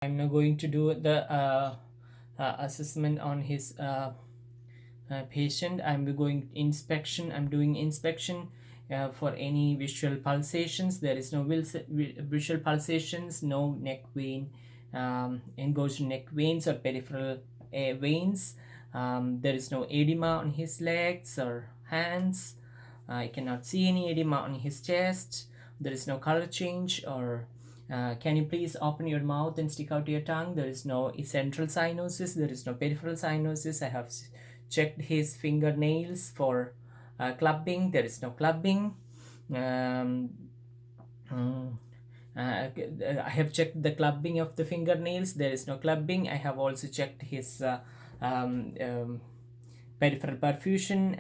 I'm now going to do the assessment on his patient. I'm doing inspection for any visual pulsations. There is no visual pulsations, no neck vein, engorged neck veins or peripheral veins. There is no edema on his legs or hands. I cannot see any edema on his chest. There is no color change. Or can you please open your mouth and stick out your tongue? There is no central cyanosis. There is no peripheral cyanosis. I have checked his fingernails for clubbing. There is no clubbing. um, I have checked the clubbing of the fingernails. There is no clubbing. I have also checked his peripheral perfusion.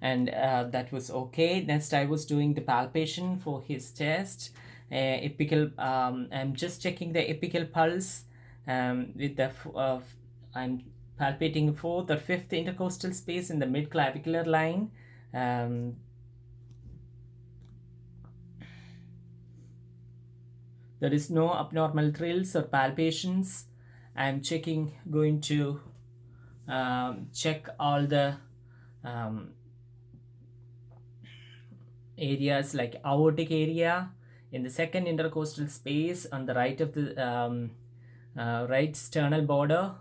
And that was okay. Next, I was doing the palpation for his chest. Apical. I'm just checking the apical pulse with the. I'm palpating fourth or fifth intercostal space in the mid-clavicular line. There is no abnormal thrills or palpations. I'm going to check all the areas like aortic area in the second intercostal space on the right of the right sternal border,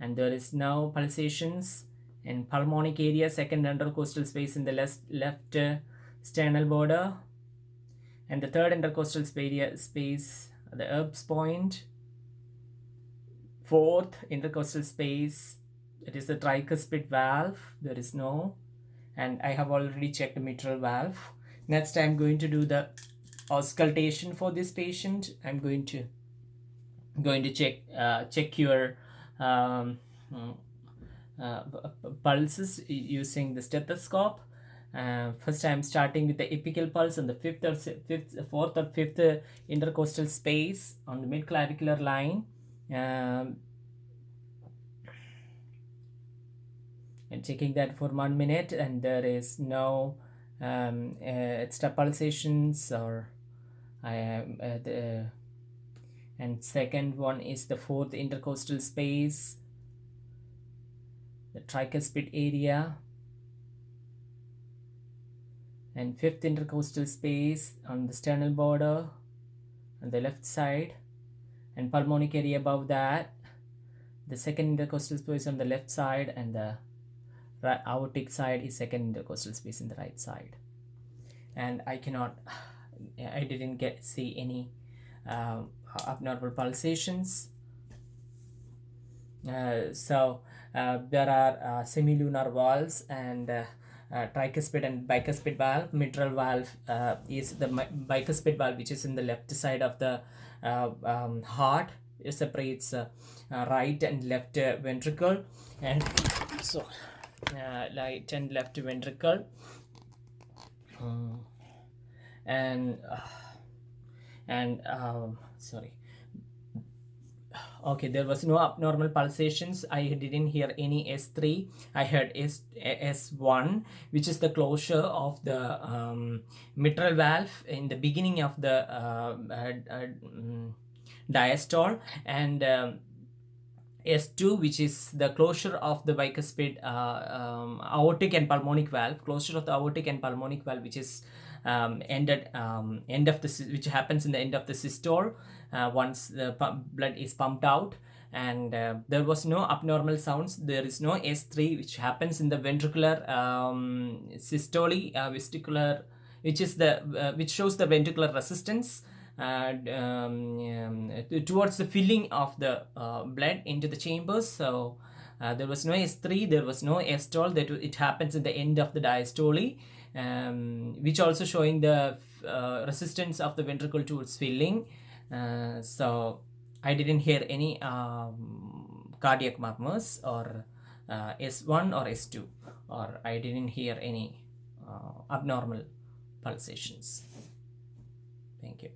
and there is no pulsations. In pulmonic area, second intercostal space in the left sternal border, and the third intercostal space at the Erb's point. Fourth intercostal space, it is the tricuspid valve. There is no, and I have already checked the mitral valve. Next, I'm going to do the auscultation for this patient. I'm going to check your pulses using the stethoscope. First, I'm starting with the apical pulse on the fourth or fifth intercostal space on the mid-clavicular line. And checking that for 1 minute, and there is no extra pulsations or and second one is the fourth intercostal space, the tricuspid area, and fifth intercostal space on the sternal border on the left side, and pulmonic area above that, the second intercostal space on the left side, and the aortic side is second intercostal space in the right side. And I didn't see any abnormal pulsations. So there are semilunar valves and tricuspid and bicuspid valve. Mitral valve is the bicuspid valve, which is in the left side of the heart. It separates right and left ventricle, and so right and left ventricle. Sorry. Okay, there was no abnormal pulsations. I didn't hear any S3. I heard S1, which is the closure of the mitral valve in the beginning of the diastole, and S2, which is the closure of the bicuspid aortic and pulmonic valve, closure of the aortic and pulmonic valve, which is which happens in the end of the systole once the blood is pumped out. And there was no abnormal sounds. There is no S3, which happens in the ventricular systole, vestibular, which is the which shows the ventricular resistance towards the filling of the blood into the chambers. So there was no S3, there was no S-stole. That it happens at the end of the diastole, which also showing the resistance of the ventricle towards filling. So I didn't hear any cardiac murmurs or S1 or S2, or I didn't hear any abnormal pulsations. Thank you.